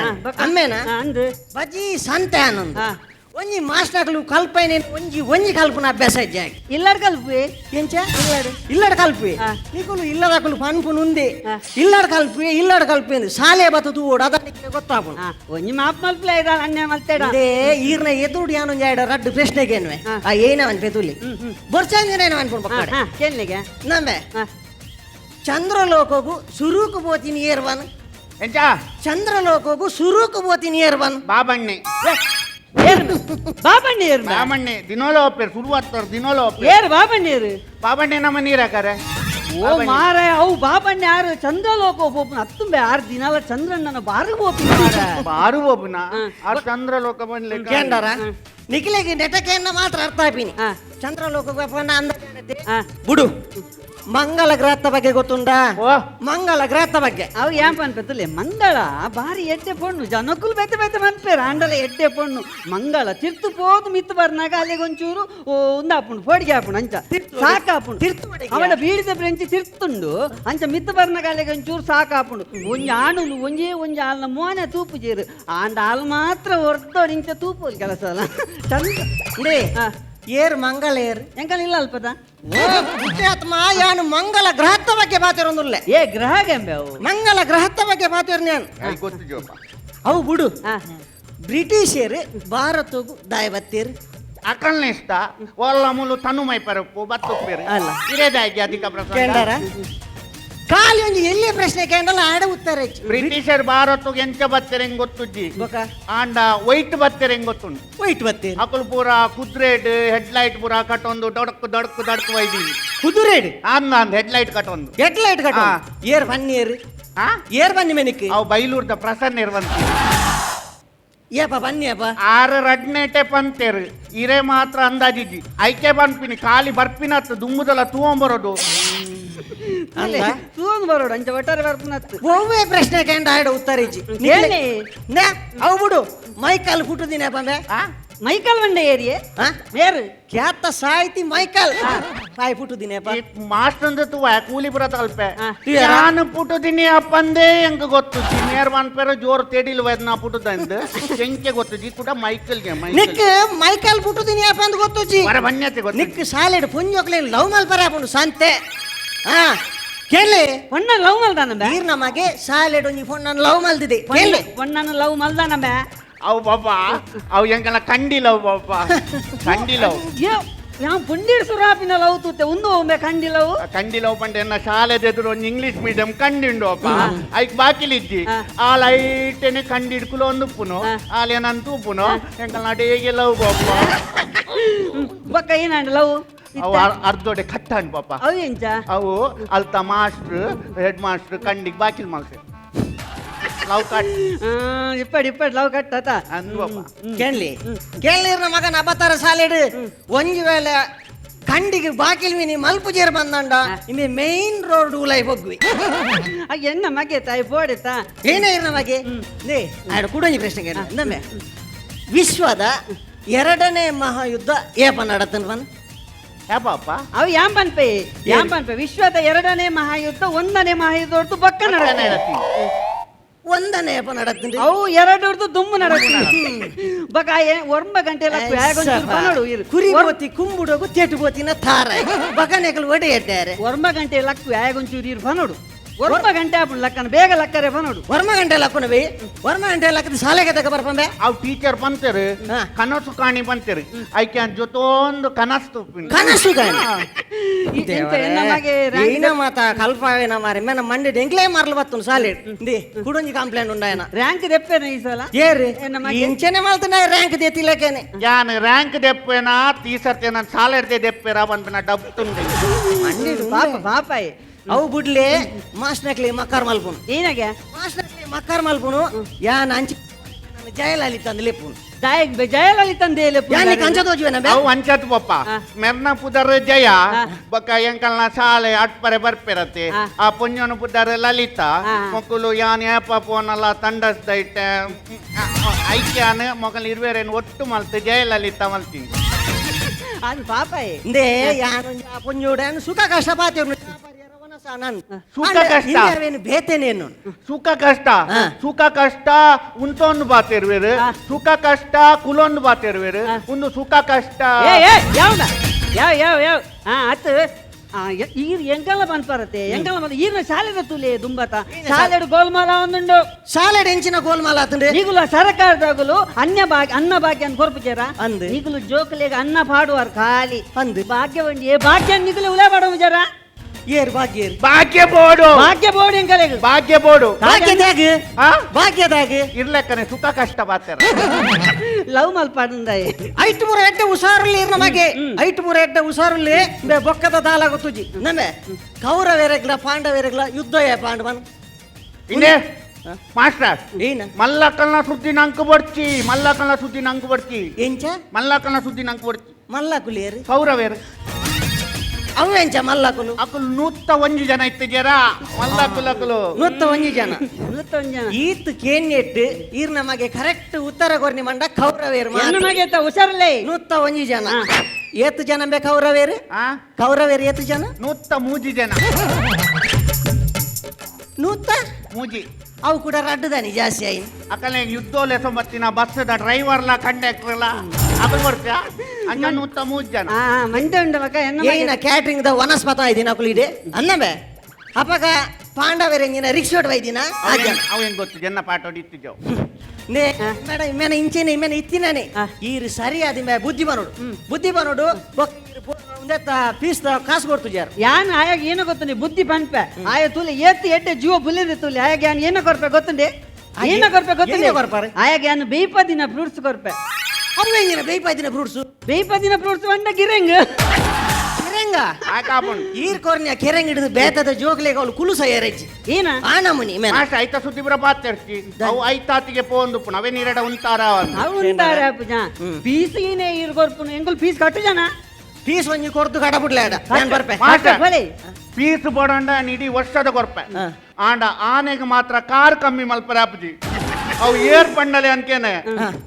అమ్మేనా ಅಂದು ಬಜಿ ಸಂತೆ ಆನಂದ್ ಹಾ. ಒಂಜಿ ಮಾಸ್ಟರ್ಗಳು ಕಲ್ಪೈ నేను ಒಂಜಿ ಕಲ್ಪನ ಅಭ್ಯಾಸ ಇಜ್ಜಾಗಿ ಇಲ್ಲಡ್ ಕಲ್ಪಿ ಎಂಚ ಇಲ್ಲಡ್ ಕಲ್ಪಿ ಹಾ. నీకులు ఇల్లదకులు పనుపునుంది ಹಾ. ఇల్లడ్ కలిపింది సాలే బతుదు అదనికి ಗೊತ್ತಾಪುನು ಒಂಜಿ ಮಾಪ್ ಮಲ್ಪಲೆ ಇದ ಅನ್ಯ ಮಲ್ತೇಡ ಅದೇ ಈರ್ನ ಎದುರು ಯಾನು ಜಾಡ ರಡ್ಡು ಪ್ರಶ್ನೆಗೇನ್ವೆ ಹಾ. ಆ ಏನವನ್ ಪೆದುಲಿ ಬೊರ್ಚಂಜನೇನು ಅನ್ಕೊಂಡು ಪಕ್ಕಡೆ ಕೇಳಿಗೆ ನಮ್ಮೆ ಚಂದ್ರಲೋಕಗೂ ಸುರುಕು పోತೀನಿ ಏರ್ವನ್ ಎಂಚ ಚಂದ್ರಲೋಕಗೂ ಸುರುಕು పోತೀನಿ ಏರ್ವನ್ ಬಾಬಣ್ಣೆ ಬಾಬಣ್ಣೀರ್ ಬಾಬಣ್ಣೆ ದಿನೋಲ ಒಪ್ಪೇರು ಶುರುವಾಗ್ತಾರೆ ದಿನೋಲ ಒಪ್ಪೆ ಏರ್ ಬಾಬಣ್ಣೀರ್ ಬಾಬಣ್ಣೆ ನಮ್ಮ ನೀರ್ ಹಾಕಾರೆ ಓ ಮಾರ ಅವು ಬಾಬಣ್ಣ ಯಾರು ಚಂದ್ರಲೋಕ ಒಬ್ಬೊಬ್ಬನ ಹತ್ತುಂಬೆ 6 ದಿನಾಲ ಚಂದ್ರಣ್ಣನ ಬಾರಿಗೆ ಹೋಗ್ತೀನಿ ಮಾರ ಬಾರು ಒಬ್ಬನ ಆ ಚಂದ್ರಲೋಕ ಬಂದ್ಲಿಕ್ಕೆ ಕೇಂಡರ ನಿಖಿಲೆಗೆ ನೆಟಕೆಯನ್ನ ಮಾತ್ರ ಅರ್ಥ ಆಪಿನಿ ಹಾ. ಚಂದ್ರಲೋಕ ಅಂದ ಹಾ. ಬುಡು ಮಂಗಳ ಗ್ರಹದ ಬಗ್ಗೆ ಗೊತ್ತುಂಟಾ ಓ ಮಂಗಳ ಗ್ರಹದ ಬಗ್ಗೆ ಅವು ಏನ್ ಪನ್ಪೆತ್ತಲೆ ಮಂಗಳ ಬಾರಿ ಎಡ್ಡೆ ಪೊಣ್ಣು ಜನಕ್ಕೂ ಬೆತ್ತ ಬೆತ್ತ ಮನ್ಪೇರ ಅಂಡಲ ಎಡ್ಡೆ ಪೊಣ್ಣು ಮಂಗಳ ತಿರ್ತು ಪೋದು ಮಿತ್ತು ಬರ್ನಾಗ ಅಲ್ಲಿಗೆ ಒಂಚೂರು ಉಂದಾಪುಂಡು ಫೋಡಿಗೆ ಹಾಪುಂಡು ಅಂಚ ಸಾಕಾಪುಂಡು ತಿರ್ತು ಬಡಿಗೆ? ಅವನ ಬೀಡಿದ ಫ್ರೆಂಚಿ ತಿರ್ತುಂಡು ಅಂಚ ಮಿತ್ತು ಬರ್ನಾಗ ಅಲ್ಲಿಗೆ ಒಂಚೂರು ಸಾಕಾಪುಂಡು ಒಂಜಿ ಆಣುಲು ಒಂಜಿ ಆಲ್ನ ಮೋನೆ ತೂಪು ಜೇರು ಆಂಡ ಹಾಲು ಮಾತ್ರ ಹೊರತೋಡಿ ಇಂಚ ತೂಪು ಕೆಲಸ ಅಲ್ಲ ಚಂದ ಲೇ ಹಾ. ಏರ್ ಮಂಗಳ ಏರ್ ಎಂಕಲ್ ಇಲ್ಲ ಅಲ್ಪದ ಪುಣ್ಯಾತ್ಮ ಯಾನು ಮಂಗಳ ಗ್ರಹದ ಬಗ್ಗೆ ಪಾತಿರೊಂದುಲ್ಲೆ ಏ ಗ್ರಹ ಗೆಂಬೆ ಅವು ಮಂಗಳ ಗ್ರಹದ ಬಗ್ಗೆ ಪಾತಿರ್ ನಾನು ಗೊತ್ತು ಜೋಪ ಅವು ಬಿಡು ಹಾ. ಬ್ರಿಟಿಷರು ಭಾರತಗೂ ದಾಯ ಬತ್ತೀರ್ ಅಕಲ್ನ ಇಷ್ಟ ಒಲ್ಲ ಮುಲು ತನು ಮೈ ಪರಪ್ಪು ಬತ್ತುಪ್ಪೇರು ಅಲ್ಲ. ಇರೇದಾಗಿ ಅಧಿಕ ಕೇಂಡರ ಪ್ರಸಂಗ ಖಾಲಿ ಒಂದು ಎಲ್ಲಿ ಪ್ರಶ್ನೆ ಕೇಂಡಲ್ಲ ಆಡ ಉತ್ತರ ಹೆಚ್ಚು ಬ್ರಿಟಿಷರ್ ಭಾರತಕ್ಕೆ ಎಂಚ ಬತ್ತೇರೆ ಹೆಂಗ್ ಗೊತ್ತುಜ್ಜಿ ಬೊಕ ಆಂಡ ವೈಟ್ ಬತ್ತೇರೆ ಹೆಂಗ್ ಗೊತ್ತುಂಡು ವೈಟ್ ಬತ್ತೀರ್ ಅಕುಲು ಪೂರ ಕುದ್ರೇಡ್ ಹೆಡ್ಲೈಟ್ ಪೂರ ಕಟ್ಟೊಂದು ದೊಡಕು ಒಯ್ದೀನಿ ಕುದುರೆಡ್ ಅಂದ್ ಹೆಡ್ಲೈಟ್ ಕಟ್ಟೊಂದು ಗೆಟ್ಲೈಟ್ ಕಟ್ಟ ಹಾ. ಏರ್ ಬನ್ನಿ ಏರ್ ಹಾ ಏರ್ ಬನ್ನಿ ಮೆನಿಕ್ ಅವು ಬೈಲೂರ್ದ ಪ್ರಸನ್ನ ಇರುವಂತ ಏಪ ಬನ್ನಿ ಅಪ್ಪ 6 ರಡ್ನೇಟೆ ಪಂತೇರು ಇರೆ ಮಾತ್ರ ಅಂದಾಜಿಜ್ಜಿ ಐಕೆ ಬನ್ಪಿನಿ ಖಾಲಿ ಬರ್ಪಿನತ್ತು ದುಮ್ಮುದಲ್ಲ ತೂಂಬರೋದು ಅಲ್ಲ ತೂಂದು ಬರೋಡು ಅಂಚ ಒಟ್ಟಾರೆ ಬರ್ಪುನತ್ತು ಒವ್ವೇ ಪ್ರಶ್ನೆ ಕೇಂಡ ಆಡ ಉತ್ತರ ಇಜ್ಜಿ ಹೇಳಿ. ನೇ ಅವು ಬಿಡು ಮೈಕಲ್ ಪುಟ್ಟದಿನ ಬಂದೆ ಮೈಕಲ್ ಬಂಡೆ ಏರಿಯೇ ಬೇರು ಖ್ಯಾತ ಸಾಹಿತಿ ಮೈಕಲ್ ಪಾಯ್ ಪುಟ್ಟದಿನೇಪ ಮಾಸ್ಟರ್ ತುವ ಕೂಲಿ ಬರತ್ತ ಅಲ್ಪೆ ಹಾ. ನಾನು ಪುಟ್ಟದಿನಿ ಅಪ್ಪಂದೇ ಹೆಂಗ ಗೊತ್ತುಜ್ಜಿ ನೇರ್ ಮನ್ಪೇರ ಜೋರ್ ತೇಡಿಲ್ವ ನಾ ಪುಟ್ಟದಂದ ಹೆಂಗೆ ಗೊತ್ತುಜ್ಜಿ ಕೂಡ ಮೈಕಲ್ಗೆ ನಿಕ್ ಮೈಕಲ್ ಪುಟ್ಟದಿನೇಪ ಅಂತ ಗೊತ್ತುಜಿ ಬರ ಬನ್ಯತೆ ಗೊತ್ತು ನಿಕ್ ಸಾಲೆಡ್ ಪುಂಜೋಕ್ಲೇನ್ ಲವ್ ಮಲ್ಪರ ಹಾಕೊಂಡು ಸಂತೆ ಹಾ ಕೇಳಿ ಒಣ್ಣ ಲವ್ ಮಲ್ದಾನಂಬೆ ನೀರ್ ನಮಗೆ ಸಾಲೆಡ್ ಒಂಜಿ ಫೋನ್ ನಾನು ಲವ್ ಮಲ್ದಿದೆ ಕೇಳಿ ಒಣ್ಣನ ಲವ್ ಮಲ್ದಾನಂಬೆ ಅವು ಬಾಬಾ ಅವು ಹೆಂಗಲ್ಲ ಕಂಡಿಲ್ಲವು ಬಾಬಾ ಕಂಡಿಲ್ಲವು ಯಾವ ಪುಂಡಿಡ್ ಸುರಾಪಿನ ಲವ್ ತೂತೆ ಒಂದು ಒಮ್ಮೆ ಕಂಡಿಲ್ಲವು ಕಂಡಿಲ್ಲವು ಪಂಡೆ ಎನ್ನ ಶಾಲೆದ ಎದುರು ಒಂದು ಇಂಗ್ಲಿಷ್ ಮೀಡಿಯಂ ಕಂಡಿಂಡು ಅಪ್ಪ ಐಕ್ ಬಾಕಿಲಿಜ್ಜಿ ಆ ಲೈಟೇನೆ ಕಂಡಿಡ್ಕುಲು ಒಂದು ಉಪ್ಪುನು ಆಲೇನಂತ ಉಪ್ಪುನು ಹೆಂಗಲ್ಲ ನಡೇಗೆಲ್ಲವು ಬಾಬಾ ಬಕ್ಕ ಏನಂಡ ಲವ್ ಅವು ಅರ್ಧೋಡೆ ಕಟ್ಟಾಂಡ್ ಪಾಪ ಅವು ಎಂಚ ಅವು ಅಲ್ತ ಮಾಸ್ಟ್ರು ಹೆಡ್ ಮಾಸ್ಟ್ರು ಕಂಡಿಗೆ ಬಾಕಿಲ್ ಮಾಡ್ತಾರೆ ಲವ್ ಕಟ್ ಇಪ್ಪಡಿ ಲವ್ ಕಟ್ಟತ ಅಂದ್ವಪ್ಪ ಕೇಳಿ ಕೇಳಿರ್ನ ಮಗನ ಅಬತಾರ ಸಾಲೆಡ್ ಒಂಜಿ ವೇಳೆ ಕಂಡಿಗೆ ಬಾಕಿಲ್ ವಿನಿ ಮಲ್ಪುಜೇರ್ ಬಂದಂಡ ಇಮ್ಮೆ ಮೇನ್ ರೋಡ್ ಉಲೈ ಹೋಗ್ವಿ ಎನ್ನ ಮಗೆ ತಾಯಿ ಪೋಡಿತ ಏನೇ ಇರ್ನ ಮಗೆ ನೇ ಆಡ ಕುಡಂಜಿ ಪ್ರಶ್ನೆಗೆ ನಮ್ಮೆ ವಿಶ್ವದ 2ನೇ ಮಹಾಯುದ್ಧ ಏಪ ನಡತನ್ ಬನ್ ಯಾಪಪ್ಪ ಅವು ಯಾಂಪನ್ಪೆ ವಿಶ್ವದ 2ನೇ ಮಹಾಯುದ್ಧ 1ನೇ ಮಹಾಯುದ್ಧ ಹೊರತು ಬಕ್ಕ ನಡತ್ತೆ 1ನೇ ಏಪ ನಡತನ್ ಅವು 2 ಹೊರತು ದುಮ್ಮು ನಡತ್ತೆ ಬಕ್ಕ ಒರ್ಮ ಗಂಟೆ ನೋಡು ಕುರಿ ಬೋತಿ ಕುಂಬುಡೋಗು ತೆಟು ಬೋತಿನ ತಾರ ಬಗನೆಗಳು ಒಡೆ ಎಡ್ಡಾರೆ ಒರ್ಮ ಗಂಟೆ ಲಕ್ಕು ಯಾಗೊಂಚೂರು ಇರು ಬನೋಡು ಒರ್ಮ ಗಂಟೆ ಆಪುಂಡು ಲಕ್ಕನ ಬೇಗ ಲಕ್ಕರೆ ಬನೋಡು ವರ್ಮ ಗಂಟೆ ಲಕ್ಕುನವಿ ವರ್ಮ ಗಂಟೆ ಲಕ್ಕದ ಶಾಲೆಗೆ ತಗ ಬರ್ಬಂಬೆ ಅವು ಟೀಚರ್ ಬಂತೇರು ಹಾ. ಕನಸು ಕಾಣಿ ಬಂತೇರು ಐಕೆ ಜೊತೊಂದು ಕನಸು ಕನಸು ಗಾನಿ ಎನ್ನ ಮಗೆ ಏನ ಮಾತ ಕಲ್ಪಾವೇನ ಮಾರಿ ಮೇನ ಮಂಡಿ ಎಂಕ್ಲೇ ಮಾರ್ಲು ಬತ್ತು ಸಾಲೆ ದಿ ಕುಡುಂಜಿ ಕಂಪ್ಲೇಂಟ್ ಉಂಡಾಯನ ರ್ಯಾಂಕ್ ದೆಪ್ಪೇನ ಈ ಸಲ ಏರಿ ಎನ್ನ ಮಗೆ ಇಂಚನೆ ಮಾಲ್ತನ ರ್ಯಾಂಕ್ ದೇತಿಲಕೇನೆ ಯಾನ್ ರ್ಯಾಂಕ್ ದೆಪ್ಪೇನಾ ತೀಸರ್ತೆ ನಾನು ಸಾಲೆಡ್ದೆ ದೆಪ್ಪೇರಾ ಬಂದ್ಬಿನ ಡಬ್ ತುಂಡಿ ಪಾಪಾಯಿ ಅವು ಬಿಡ್ಲಿ ಮಾಸ್ನಕ್ಲಿ ಮಕ್ಕರ್ ಮಲ್ಪುನು ಏನಗೆ ಮಾಸ್ನಕ್ಲಿ ಮಕ್ಕರ್ ಮಲ್ಪುನು ಯಾನ್ ಅಂಚಿ ಜಯಲಲಿತ ಅಂದ್ ಲೆಪ್ಪುನು ದಾಯಕ್ ಜಯಲಲಿತಂದೇಲೆ ಯಾನಿ ಕಂಚ ತೋಜುವೆನ ಬೇ ಅವು ಅಂಚತ್ ಪಪ್ಪ ಮೆರ್ನ ಪುದರ್ ಜಯ ಬೊಕ್ಕ ಎಂಕಲ್ನ ಶಾಲೆ ಅಟ್ಪರೆ ಬರ್ಪಿರತ್ತೆ ಆ ಪುಂಜನ ಪುದರ್ ಲಲಿತಾ ಮೊಕ್ಕಲು ಯಾನ್ ಏಪ ಪೋನಲ್ಲ ತಂಡಸ್ದೈತೆ ಐಕ್ಯಾನ ಮೊಕಲ್ ಇರುವೇರೇನು ಒಟ್ಟು ಮಲ್ತು ಜಯಲಲಿತಾ ಮಲ್ತೀನಿ ಅದು ಪಾಪಯೇ ಇಂದೇ ಯಾನು ಪುಂಜುಡನ್ ಸುಖ ಕಷ್ಟ ಪಾತಿರ್ನು ಸುಖ ಕಷ್ಟ ಬೇತೇನೇನು ಸುಖ ಕಷ್ಟ ಸುಖ ಕಷ್ಟ ಉಂಟೊಂದು ಬಾತಿರ್ವೇರು ಸುಖ ಕಷ್ಟ ಕುಲೊಂದು ಬಾತಿರ್ವೇರು ಒಂದು ಸುಖ ಕಷ್ಟ ಯಾವ್ದ ಯಾವ ಅತ್ತು ಈರ್ ಎಂಕಲ್ಲ ಬಂದ್ ಬರತ್ತೆ ಎಂಕಲ್ಲ ಬಂದ ಈರ್ನ ಶಾಲೆದ ತುಲೆ ದುಂಬತ ಶಾಲೆಡು ಗೋಲ್ಮಾಲ ಒಂದುಂಡು ಶಾಲೆ ಎಂಚಿನ ಗೋಲ್ಮಾಲ ಆತಂದ್ರೆ ಈಗಲ ಸರಕಾರದಾಗಲು ಅನ್ನ ಭಾಗ್ಯ ಅಂತ ಕೊರ್ಪುಜಾರ ಅಂದ್ ಈಗಲು ಜೋಕಲೆಗ ಅನ್ನ ಪಾಡುವಾರ ಖಾಲಿ ಅಂದ್ ಭಾಗ್ಯ ಬಂಡಿ ಭಾಗ್ಯ ನಿಗಲು ಉಲಾ ಪಾಡೋ ವಿಚಾರ ಏರ್ ಭಾಗ್ಯ ಭಾಗ್ಯ ಬೋರ್ಡು ಭಾಗ್ಯ ಬೋರ್ಡ್ ಎಂಕಲೆಗ ಭಾಗ್ಯ ಬೋರ್ಡು ಭಾಗ್ಯದಾಗ ಭಾಗ್ಯದಾಗ ಇರ್ಲೆಕ್ಕನೆ ಸುಖ ಕಷ್ಟ ಬಾತಾರ ಲವ್ ಮಲ್ಪಾಡಂದಾಯಿ ಐಟ್ ಮೂರ ಎಡ್ಡೆ ಹುಷಾರಲ್ಲಿ ನಮಗೆ ಐಟ್ ಮೂರ ಎಡ್ಡೆ ಹುಷಾರಲ್ಲಿ ಬೊಕ್ಕದ ದಾಲ ಗೊತ್ತುಜಿ ನಮೆ ಕೌರವೇರಗ್ಲ ಪಾಂಡವೇರಗ್ಲ ಯುದ್ಧ ಪಾಂಡವನ್ ಇನ್ನೇ ಮಾಸ್ಟರ್ ಏನ ಮಲ್ಲಕ್ಕಲ್ನ ಸುದ್ದಿ ನಂಕು ಬರ್ಚಿ ಮಲ್ಲಕ್ಕಲ್ನ ಸುದ್ದಿ ನಂಕು ಬರ್ಚಿ ಎಂಚ ಮಲ್ಲಕ್ಕಲ್ನ ಸುದ್ದಿ ನಂಕು ಬರ್ಚಿ ಮಲ್ಲಕುಲಿಯರು ಕೌರವೇರು ಅವು ಎಂಚ ಮಲ್ಲಕುಲು ಅಕುಲು ನೂತ್ತ ಒಂಜಿ ಜನ ಇತ್ತು ಜರ ಮಲ್ಲಕುಲಕುಲು ನೂತ್ತ ಒಂಜಿ ಜನ ನೂತ್ತೊಂದು ಜನ ಈತ್ ಕೇನ್ಯೆಟ್ಟು ಈರ್ ನಮಗೆ ಕರೆಕ್ಟ್ ಉತ್ತರ ಕೊರ್ನಿ ಮಂಡ ಕೌರವೇರು ಹೆಣ್ಣು ಮಗೆ ಹುಷಾರಲ್ಲೇ ನೂತ್ತ ಒಂಜಿ ಜನ ಏತು ಜನ ಬೇ ಕೌರವೇರು ಆ ಕೌರವೇರು ಏತು ಜನ ನೂತ್ತ ಮೂಜಿ ಜನ ನೂತ್ತ ಮೂಜಿ ಅವು ಕೂಡ ರಡ್ಡದಾನಿ ಜಾಸ್ತಿ ಆಯ್ತು ಅಕಲೆ ಯುದ್ಧೋಲೆ ಸೊಂಬತ್ತಿನ ಬಸ್ಸದ ಡ್ರೈವರ್ಲ ಕಂಡಕ್ಟರ್ಲ ಅದು ಬರ್ತ ಹಂಗ ನೂತ್ತ ಮೂಜ್ ಜನ ಮಂಡೆ ಉಂಡ ಮಗ ಹೆಣ್ಣು ಏನ ಕ್ಯಾಟ್ರಿಂಗ್ ದ ವನಸ್ಪತ ಐದಿನ ಕುಲಿಡೆ ಅನ್ನಬೆ ಅಪಗ ಪಾಂಡವರೆಂಗಿನ ರಿಕ್ಷೋಡ್ ವೈದಿನ ಅವ ಹೆಂಗ್ ಗೊತ್ತು ಜನ ಪಾಠ ಹೊಡಿತಿದ್ದೆವು ನೇ ಮೇಡ ಇಮ್ಮೆನ ಇಂಚೆನೆ ಇಮ್ಮೆನ ಇತ್ತಿನಾನೆ ಈರು ಸರಿಯಾದ ಮೇ ಬುದ್ಧಿ ಬನೋಡು ಒಂದೆತ್ತ ಪೀಸ್ ಕಾಸು ಕೊಡ್ತು ಜಾರ ಯಾನ್ ಆಯಾಗ ಏನೋ ಗೊತ್ತುಂಡಿ ಬುದ್ಧಿ ಪಂಪೆ ಆಯ ತುಲೆ ಎತ್ತಿ ಎಡ್ಡೆ ಜೀವ ಬುಲ್ಲಿದೆ ತುಲೆ ಆಯಾಗ ಯಾನ್ ಏನೋ ಕೊರ್ಪೆ ಗೊತ್ತುಂಡಿ ಏನೋ ಕೊರ್ಪೆ ಗೊತ್ತುಂಡಿ ಕೊರ್ಪಾರೆ ಆಯಾಗ ಯಾನ್ ಬೇಯ್ಪ ದಿನ ಫ್ರೂಟ್ಸ್ ಕೊರ್ಪೆ ಅವು ಹೆಂಗಿನ ಬೇಯ್ಪಾಯ್ತಿನ ಫ್ರೂಟ್ಸು ಬೇಯ್ಪ ದಿನ ಫ್ರೂಟ್ಸ್ ಬಂಡ ಗಿರಂಗ್ ಕೆರೆಂಗ ಆಕಾಪುಂಡು ಈರ್ ಕೊರ್ನಿಯ ಕೆರೆಂಗ್ ಹಿಡಿದು ಬೇತದ ಜೋಗ್ಲೆಗ ಅವಳು ಕುಲುಸ ಏರೆಜ್ಜಿ ಏನ ಆನಮುನಿ ಮೇನ ಮಾಸ್ಟರ್ ಐತ ಸುದ್ದಿ ಬರ ಬಾತಿರ್ತಿ ಅವು ಐತಾತಿಗೆ ಪೋಂದು ಪುಣ ಅವೇ ನೀರಡ ಉಂತಾರ ಅವು ಉಂಟಾರೆ ಪೂಜ ಪೀಸ್ ಏನೇ ಇರ್ಗೊರ್ಪುನು ಎಂಗುಲ್ ಪೀಸ್ ಕಟ್ಟು ಜನ ಪೀಸ್ ಒಂಜಿ ಕೊರ್ದು ಕಡಬಿಡ್ಲೇಡ ನಾನು ಬರ್ಪೆ ಮಾಸ್ಟರ್ ಬಲೆ ಪೀಸ್ ಬೋಡಂಡ ಇಡೀ ವರ್ಷದ ಕೊರ್ಪೆ ಆಂಡ ಆನೆಗೆ ಮಾತ್ರ ಕಾರ್ ಕಮ್ಮಿ ಮಲ್ಪರೆ ಅಪ್ಪಜಿ ಅವು ಏರ್ ಪಂಡಲೆ ಅನ್ಕೇನೆ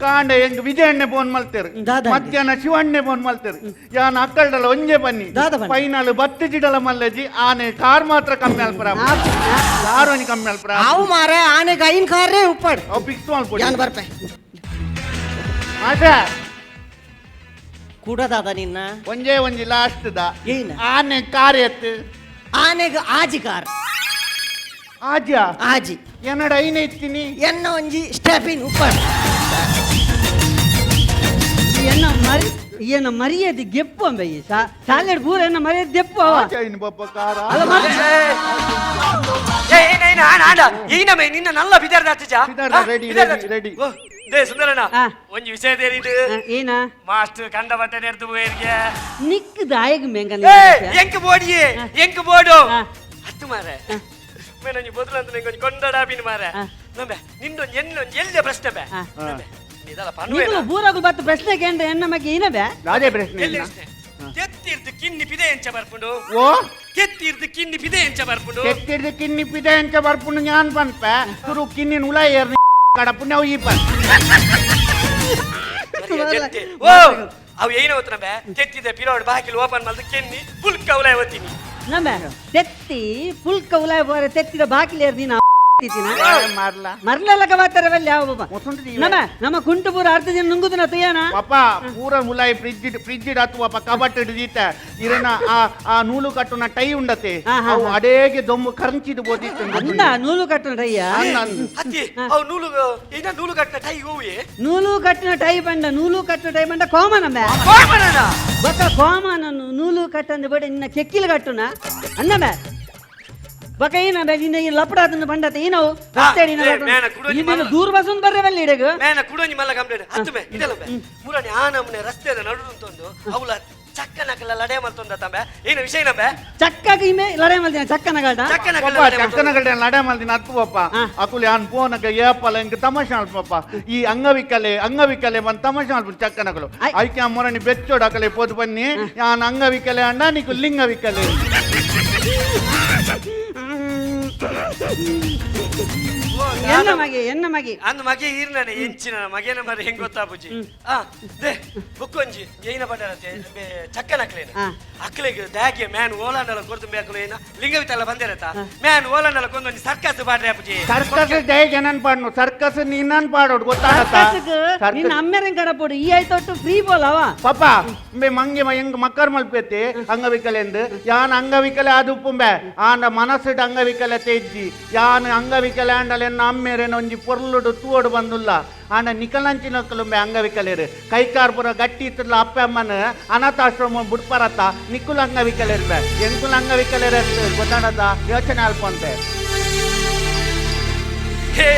ಕಾಂಡ ಹೆಂಗ್ ವಿಜಯಣ್ಣೆ ಫೋನ್ ಮಲ್ತೇರು ದಾದ ಮಧ್ಯಾಹ್ನ ಶಿವಣ್ಣೆ ಫೋನ್ ಮಲ್ತೇರು ಯಾನ್ ಅಕ್ಕಲ್ಡಲ ಒಂಜೆ ಬನ್ನಿ ದಾದ ಬನ್ನಿ. ಫೈನಲ್ ಬತ್ತು ಜಿಡಲ ಮಲ್ಲಜಿ ಆನೆ ಕಾರ್ ಮಾತ್ರ ಕಮ್ಮಿ ಅಲ್ಪರ ಕಾರ್ ಒಂಜಿ ಕಮ್ಮಿ ಅಲ್ಪರ ಅವು ಮಾರೆ ಆನೆಗೆ ಐನ್ ಕಾರ್ರೆ ಉಪ್ಪಾಡು ಅವು ಫಿಕ್ಸ್ ಮಾಡ್ಕೊಡಿ ನಾನು ಬರ್ಪೆ ಮಾಸ್ಟರ್ ಕೂಡದಾದ ನಿನ್ನ ಒಂಜೇ ಒಂಜಿ ಲಾಸ್ಟ್ ದ ಏನ ಆನೆ ಕಾರ್ ಎತ್ತು ಆನೆಗೆ ಆಜಿ ಕಾರ್ ಆಜ ಆಜಿ ಏನಡ ಐನೆ ಇತ್ತೀನಿ ಎನ್ನ ಒಂಜಿ ಸ್ಟೆಪಿನ್ ಉಪ್ಪಾಡು ಏನ ಮರ್ಯಾದೆ ಗೆಪ್ಪು ಅಂಬ ಈ ಸಾಲೆಡ್ ಪೂರ ಏನ ಮರ್ಯಾದೆ ದೆಪ್ಪು ಅವ ಇನ್ನು ಬಪ್ಪ ಕಾರ ನಿನ್ನ ನಲ್ಲ ready, ready. ಸುಂದರಣ್ಣ ಆ. ಒಂಜಿ ವಿಷಯ ತೇರಿದು ಏನ ಮಾಸ್ಟರ್ ಕಂಡ ಬಟ್ಟೆ ನೆರ್ದು ಹೋಯ್ರಿಗೆ ನಿಕ್ ದಾಯಗ ಮೆಂಗನ ಎಂಕ್ ಬೋಡಿಯೇ ಎಂಕ್ ಬೋಡು ಆ. ಹತ್ತು ಮಾರೆ ಮೇನೊಂಜಿ ಬದಲಂತ ನಂಗೆ ಕೊಂಡಡಾಬಿನ ಮಾರೆ ನಂಬೆ ನಿಂದೊಂದು ಎನ್ನೊಂದು ಎಲ್ಲಿಯ ಪ್ರಶ್ನೆ ಬೇ ನಂಬೆ ಇದಲ್ಲ ನಿಗುಲು ಪನ್ನುವೇನ ಬೂರಾಗು ಬತ್ತು ಪ್ರಶ್ನೆ ಕೇಂದ್ರ ಎನ್ನ ಮಗ್ಗೆ ಏನಬೆ ರಾಜೇ ಪ್ರಶ್ನೆ ಎಲ್ಲಿ ಇಲ್ಲ. ಪ್ರಶ್ನೆ ತೆತ್ತಿರ್ದು ಕಿನ್ನಿ ಪಿದೆ ಎಂಚ ಬರ್ಪುಂಡು ಓ ತೆತ್ತಿರ್ದು ಕಿನ್ನಿ ಪಿದೆ ಎಂಚ ಬರ್ಪುಂಡು ಕೆತ್ತಿಡ್ದು ಕಿನ್ನಿ ಪಿದೆ ಎಂಚ ಬರ್ಪುಂಡು ಜ್ಞಾನ್ ಪನ್ಪೆ ತುರು ಕಿನ್ನಿನ ಉಲ ಏರ್ ಕಡಪುಣ್ಯ ಅವು ಈ ಪನ್ ಓ ಅವು ಏನೋ ನಮ್ಮೆ ತೆತ್ತಿದೆ ಪಿರೋಡ್ ಬಾಗಿಲು ಓಪನ್ ಮಾಡ್ದು ಕೆನ್ನಿ ಪುಲ್ಕ ಉಲಾಯ ಓದ್ತೀನಿ ನಮ್ಮೆ ತೆತ್ತಿ ಪುಲ್ಕ ಉಲಾಯ ಬೋರೆ ತೆತ್ತಿದ ಬಾಕಿಲೇರ್ ನೀನು ಮಾರ್ಲ ಮರ್ಲಲ್ಲಕ ಬಾತಾರವಲ್ಲಿ ಯಾವ ಬಾಬಾ ಮೊಸಂದು ನಮ್ಮ ಕುಂಟು ಪೂರ ಅರ್ಧ ಜನ ನುಂಗುದಿನ ತುಯ್ಯನ ಪಾಪ ಪೂರ ಮುಲಾಯಿ ಫ್ರಿಜ್ ಹತ್ತು ಪಾಪ ಕಬಟ್ ಹಿಡಿದೀತ ಇರನ ಆ ನೂಲು ಕಟ್ಟುನ ಟೈ ಉಂಡತೆ ಅವು ಅಡೇಗೆ ದೊಮ್ಮು ಕರಂಚಿದು ಬೋದಿತ್ತು ಅಂದ ನೂಲು ಕಟ್ಟಿನ ಟೈಯ ಅತ್ತಿ ಅವು ನೂಲು ಏನ ನೂಲು ಕಟ್ಟಿನ ಟೈ ಹೋಗಿ ನೂಲು ಕಟ್ಟಿನ ಟೈ ಬಂಡ ನೂಲು ಕಟ್ಟಿನ ಟೈ ಬಂಡ ಕೋಮನಮ್ಮೆ ಗೊತ್ತ ಕೋಮನನ್ನು ನೂಲು ಕಟ್ಟಂದು ಬೇಡ ನಿನ್ನ ಕೆಕ್ಕಿಲು ಕಟ್ಟುನ ಅನ್ನಬೆ ಬಕ ಏನ ನಿನ್ನ ಈ ಲಪಡ ಅದನ್ನು ಬಂಡತೆ ಏನೋ ನೀನು ದೂರ ಬಸೊಂದು ಬರ್ರವಲ್ಲಿ ಇಡಗ ಮೇನ ಕುಡೋನಿ ಮಲ್ಲ ಕಂಪ್ಲೇಂಟ್ ಹತ್ತು ಮೇ ಇದೆಲ್ಲ ಮುರನಿ ಆ ನಮ್ಮನೆ ರಸ್ತೆದ ನಡು ಅಂತಂದು ಅವಳ ಚಕ್ಕ ನಕಲ ಲಡೆ ಮಲ್ತೊಂದ ತಂಬೆ ಏನು ವಿಷಯ ನಂಬೆ ಚಕ್ಕಗೆ ಇಮೆ ಲಡೆ ಮಲ್ದಿನ ಚಕ್ಕನಗಡ ಚಕ್ಕ ನಕಲ ಪಪ್ಪ ಚಕ್ಕನಗಡೆ ಲಡೆ ಮಲ್ದಿನ ಹತ್ತು ಪಪ್ಪ ಅಕುಲಿ ಆನ್ ಫೋನಕ್ಕೆ ಏಪಲ ಇಂಕ ತಮಾಷೆ ಅಲ್ಪ ಪಪ್ಪ ಈ ಅಂಗವಿಕಲೆ ಬಂದು ತಮಾಷೆ ಅಲ್ಪ ಚಕ್ಕನಗಳು ಐಕೆ ಮೊರಣಿ ಬೆಚ್ಚೋಡು ಅಕಲೆ ಪೋದು ಬನ್ನಿ ಯಾನ್ ಅಂಗವಿಕಲೆ ಅಣ್ಣ ನೀಕು ಲಿಂಗವಿಕಲೆ ಎನ್ನ ಮಗೆ ಅಂದ್ ಮಗೆ ಈರ್ನಾನೆ ಎಂಚಿನ ಮಗೇನ ಮರ ಹೆಂಗ್ ಗೊತ್ತಾ ಬುಜಿ ದೇ ಬುಕ್ಕೊಂಜಿ ಏನ ಪಡ್ಡರತೆ ಚಕ್ಕ ನಕ್ಲೇನ ಅಕ್ಲೆಗೆ ದಾಗೆ ಮ್ಯಾನ್ ಓಲಾಂಡಲ ಕೊರ್ದು ಬೇಕಲು ಏನ ಲಿಂಗವಿತಲ್ಲ ಬಂದಿರತ ಮ್ಯಾನ್ ಓಲಾಂಡಲ ಕೊಂದೊಂದು ಸರ್ಕಸ್ ಬಾಡ್ರೆ ಅಪ್ಪಜಿ ಸರ್ಕಸ್ ದೇ ಜನನ್ ಪಾಡ್ನು ಸರ್ಕಸ್ ನೀನನ್ ಪಾಡೋಡು ಗೊತ್ತಾಗತ್ತಾ ನಿನ್ನ ಅಮ್ಮೆರಂ ಕಡಪೋಡು ಈ ಆಯ್ತೊಟ್ಟು ಫ್ರೀ ಬೋಲವ ಪಪ್ಪ ಬೆ ಮಂಗೆ ಹೆಂಗ್ ಮಕ್ಕರ್ ಮಲ್ಪೆತ್ತೆ ಅಂಗವಿಕಲೆ ಎಂದು ಯಾನ್ ಅಂಗವಿಕಲೆ ಅದು ಉಪ್ಪುಂಬೆ ಆಂಡ ಮನಸ್ಸಿಡ ಅಂಗವಿಕಲೆ ತೆಜ್ಜಿ ಯಾನ್ ಅಂಗವಿಕಲೆ ಆಂಡಲೆನ್ನ ಅಮ್ಮೇರೇನ ಒಂಜಿ ಪೊರ್ಲುಡು ತೂವಡು ಬಂದುಲ್ಲ ಆಂಡ ನಿಕಲಂಚಿನಕ್ಕಲುಂಬೆ ಅಂಗವಿಕಲೇರು ಕೈಕಾರ್ಪುರ ಗಟ್ಟಿ ಇತ್ತಲ್ಲ ಅಪ್ಪ ಅಮ್ಮನ ಅನಾಥಾಶ್ರಮ ಬುಡ್ಪರತ್ತ ನಿಕ್ಕುಲ ಅಂಗವಿಕಲೇರ್ಬೆ ಎಂಕುಲ ಅಂಗವಿಕಲೇರ ಗೊತ್ತಾಡದ ಯೋಚನೆ ಅಲ್ಪಂತೆ ಹೇ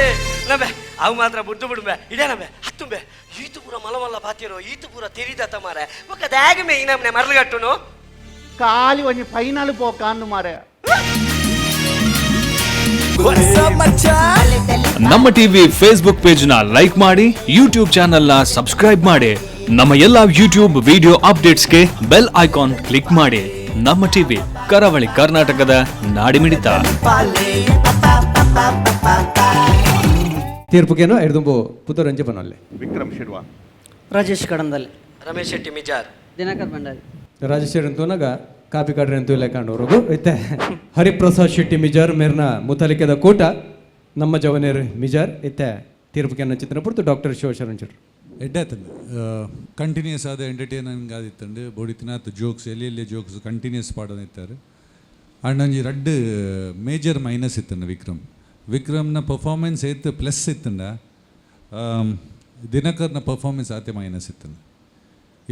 ನಬೆ ಅವು ಮಾತ್ರ ಬುಡ್ಡು ಬಿಡುಂಬೆ ಇಡೇ ನಬೆ ಹತ್ತುಂಬೆ ಈತು ಪೂರ ಮಲಮಲ್ಲ ಬಾತಿರೋ ಈತು ಪೂರ ತೆರಿದ ತಮಾರೆ ಒಕ್ಕ ದಾಗೆ ಮೇ ಈ ನಮ್ನೆ ಮರಳುಗಟ್ಟುನು ಖಾಲಿ ಒಂಜಿ ಫೈನಲ್ ಪೋಕ ಅಂದು ಮಾರೆ ನಮ್ಮ ಟಿವಿ ಫೇಸ್ಬುಕ್ ಪೇಜ್ ನ ಲೈಕ್ ಮಾಡಿ ಯೂಟ್ಯೂಬ್ ಚಾನೆಲ್ ನ ಸಬ್ಸ್ಕ್ರೈಬ್ ಮಾಡಿ ನಮ್ಮ ಎಲ್ಲಾ ಯೂಟ್ಯೂಬ್ ವಿಡಿಯೋ ಅಪ್ಡೇಟ್ಸ್ಗೆ ಬೆಲ್ ಐಕಾನ್ ಕ್ಲಿಕ್ ಮಾಡಿ. ನಮ್ಮ ಟಿವಿ ಕರಾವಳಿ ಕರ್ನಾಟಕದ ನಾಡಿಮಿಡಿತ. ತೀರ್ಪುಗೇನು ಎಡ್ದುಂಬು ಪುತ್ತೂರಂಜೆ ಬನ್ನಲ್ಲೆ ವಿಕ್ರಮ್ ಶಿರ್ವಾ ರಾಜೇಶ್ ಕಡಂದಲ್ಲಿ ರಮೇಶ್ ಶೆಟ್ಟಿ ಮಿಜಾರ್ ದಿನಕರ್ ಭಂಡಾರಿ ರಾಜೇಶ್ವರಿ ಅಂತೂನಾಗ ಕಾಪಿ ಕಾಡ್ರಿ ಅಂತೂ ಲೆಕ್ಕಂಡವ್ರಿಗೂ ಐತೆ ಹರಿಪ್ರಸಾದ್ ಶೆಟ್ಟಿ ಮಿಜಾರ್ ಮೇರ್ನ ಮುತಾಲಿಕೆದ ಕೂಟ ನಮ್ಮ ಜವನೇರ್ ಮಿಜಾರ್ ಐತೆ ತೀರ್ಪುಗೇನ ಚಿತ್ರ ಪುರ್ತು ಡಾಕ್ಟರ್ ಶಿವಶರಣ್ ಚರ್ ಎಡ್ಡಾತಂದು ಕಂಟಿನ್ಯೂಸ್ ಆದ ಎಂಟರ್ಟೈನ್ಮೆಂಟ್ ಆದಿತ್ತಂಡು ಬೋಡಿತಿನಾತ್ ಜೋಕ್ಸ್ ಎಲ್ಲಿ ಜೋಕ್ಸ್ ಕಂಟಿನ್ಯೂಸ್ ಪಾಡೋನಿತ್ತಾರೆ ಅಂಡ್ ಒಂಜಿ ರಡ್ಡು ಮೇಜರ್ ಮೈನಸ್ ಇತ್ತಂಡು ವಿಕ್ರಮ್ನ ಪರ್ಫಾರ್ಮೆನ್ಸ್ ಏತ್ ಪ್ಲಸ್ ಇತ್ತಂಡ ದಿನಕರ್ನ ಪರ್ಫಾರ್ಮೆನ್ಸ್ ಆತೆ ಮೈನಸ್ ಇತ್ತಂಡು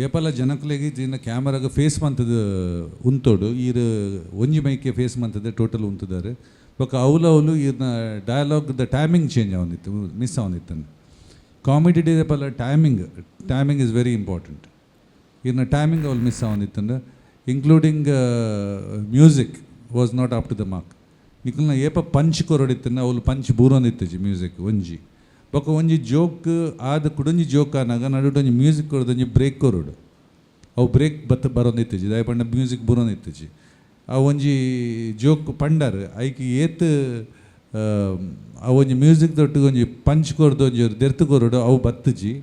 ಏಪಲ ಜನಕ್ಲೆಗೆ ಇನ್ನ ಕ್ಯಾಮರಾಗ ಫೇಸ್ ಮಂತದ ಉಂತೋಡು ಈರು ಒಂಜಿ ಮೈಕೆ ಫೇಸ್ ಮಂತದ ಟೋಟಲ್ ಉಂತಿದ್ದಾರೆ ಬೊಕ ಅವಲು ಈರ್ನ ಡಯಲಾಗ್ದ ಟೈಮಿಂಗ್ ಚೇಂಜ್ ಆವಂದಿತ್ತು ಮಿಸ್ ಆವಂದಿತ್ತಂದು ಕಾಮಿಡಿ ಡೇ ಪಲ ಟೈಮಿಂಗ್ ಇಸ್ ವೆರಿ ಇಂಪಾರ್ಟೆಂಟ್ ಇನ್ನು ಟೈಮಿಂಗ್ ಅವ್ರು ಮಿಸ್ ಆವಂದಿತ್ತಂದು including music was not up to the mark ನಿಖಲ್ನ ಏಪ ಪಂಚ್ ಕೊರಡಿತ್ತಂದು ಅವ್ಲು ಪಂಚ್ ಬೂರೊಂದಿತ್ತಜಿ ಮ್ಯೂಸಿಕ್ ಒಂಜಿ ಬೊಕ ಒಂಜಿ ಜೋಕ್ ಆದ ಕುಡೊಂಜಿ ಜೋಕ್ ಆನಾಗ ನಡುಟೊಂಜಿ ಮ್ಯೂಸಿಕ್ ಕೊರೊಂಜಿ ಬ್ರೇಕ್ ಕೊರೊಡು ಅವು ಬ್ರೇಕ್ ಬರೊಂದಿತ್ತಜಿ ದಾಯ ಪಂಡ ಮ್ಯೂಸಿಕ್ ಬೂರೊಂದಿತ್ತಜಿ ಆ ಒಂಜಿ ಜೋಕ್ ಪಂಡರ್ ಐಕಿ ಏತ್ ಆ ಒಂಜಿ ಮ್ಯೂಸಿಕ್ ದೊಟ್ಟಿಗೆ ಒಂಜಿ ಪಂಚ್ ಕೊರ್ದು ಒಂಜಿ ದೆರ್ತು ಕೊರಡು ಅವು ಬತ್ತಜಿ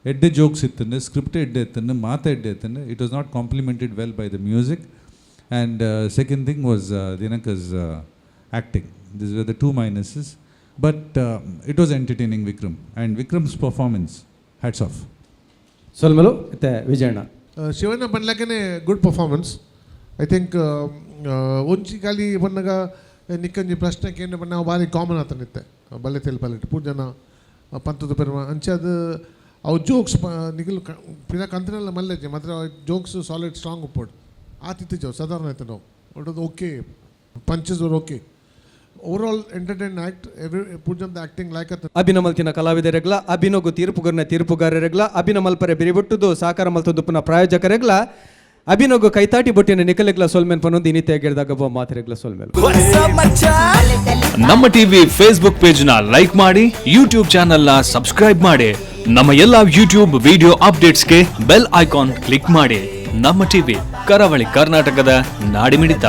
ಎಡ್ಡೆ ಜೋಕ್ಸ್ ಇತ್ತಂಡು ಸ್ಕ್ರಿಪ್ಟ್ ಎಡ್ಡೆ ಇತ್ತಂಡು ಮಾತಾ ಎಡ್ಡೆ ಇತ್ತಂಡು it was not complemented well by the music and second thing was Dinakar's acting this were the two minuses but it was entertaining Vikram and Vikram's performance hats off ಸೊಲ್ಮೆಲು ಐತೆ ವಿಜಯಣ್ಣ ಶಿವಣ್ಣ ಬನ್ಲಕ್ಕೇ ಗುಡ್ ಪರ್ಫಾರ್ಮೆನ್ಸ್ ಐ ಥಿಂಕ್ ಒಂಜಿ ಖಾಲಿ ಬನ್ನಾಗ ನಿಕ್ಕಂಜಿ ಪ್ರಶ್ನೆಗೆ ಏನು ಬಣ್ಣ ಭಾರಿ ಕಾಮನ್ ಆತನಿತ್ತೆ ಬಲ್ಲೆ ತೆಲ್ಪಲ್ಲಿಟ್ಟು ಪೂರ್ ಜನ ಪಂತದ ಪೆರ್ಮ ಅಂಚೆ ಅದು ಅವು ಜೋಕ್ಸ್ ನಿಗಲು ಪಿನ ಕಂತನೆಲ್ಲ ಮಲ್ಲೆಜಿ ಮಾತ್ರ ಜೋಕ್ಸ್ ಸಾಲಿಡ್ ಸ್ಟ್ರಾಂಗ್ ಉಪ್ಪೋಡು ಆತಿತ್ತು ಸಾಧಾರಣ ಆಯ್ತು ನಾವು ಒಟ್ಟದು okay punches were okay overall entertain act every ಪೂರ್ ಜನ ಆ್ಯಕ್ಟಿಂಗ್ ಲೈಕ್ ಅತ್ತ ಅಭಿನ ಮಲ್ತಿನ ಕಲಾವಿದರೆಗ್ಲ ಅಭಿನೋಗು ತೀರ್ಪುಗಾರರೆಗ್ಲ ಅಭಿನ ಮಲ್ಪರೆ ಬಿರಿಬೊಟ್ಟುದು ಸಾಕಾರ ಮಲ್ತದ್ದು ಪುನಃ ಪ್ರಾಯೋಜಕರೆಗ್ಲ ಅಭಿನೋಗು ಕೈತಾಟಿ ಬೊಟ್ಟಿನ ನಿಕಲೆಗ್ಲ ಸೊಲ್ಮೆನ್ ಪನ್ನೊಂದು ಇನಿತೆ ಗೆಳ್ದಾಗ ಮಾತಿರೆಗ್ಲ ಸೊಲ್ಮೆಲ್. ನಮ್ಮ ಟಿವಿ ಫೇಸ್ಬುಕ್ ಪೇಜ್ ನ ಲೈಕ್ ಮಾಡಿ ಯೂಟ್ಯೂಬ್ ಚಾನೆಲ್ ನ ಸಬ್ಸ್ಕ್ರೈಬ್ ಮಾಡಿ ನಮ್ಮ ಎಲ್ಲಾ ಯೂಟ್ಯೂಬ್ ವಿಡಿಯೋ ಅಪ್ಡೇಟ್ಸ್ಗೆ ಬೆಲ್ ಐಕಾನ್ ಕ್ಲಿಕ್ ಮಾಡಿ. ನಮ್ಮ ಟಿವಿ ಕರಾವಳಿ ಕರ್ನಾಟಕದ ನಾಡಿಮಿಡಿತ.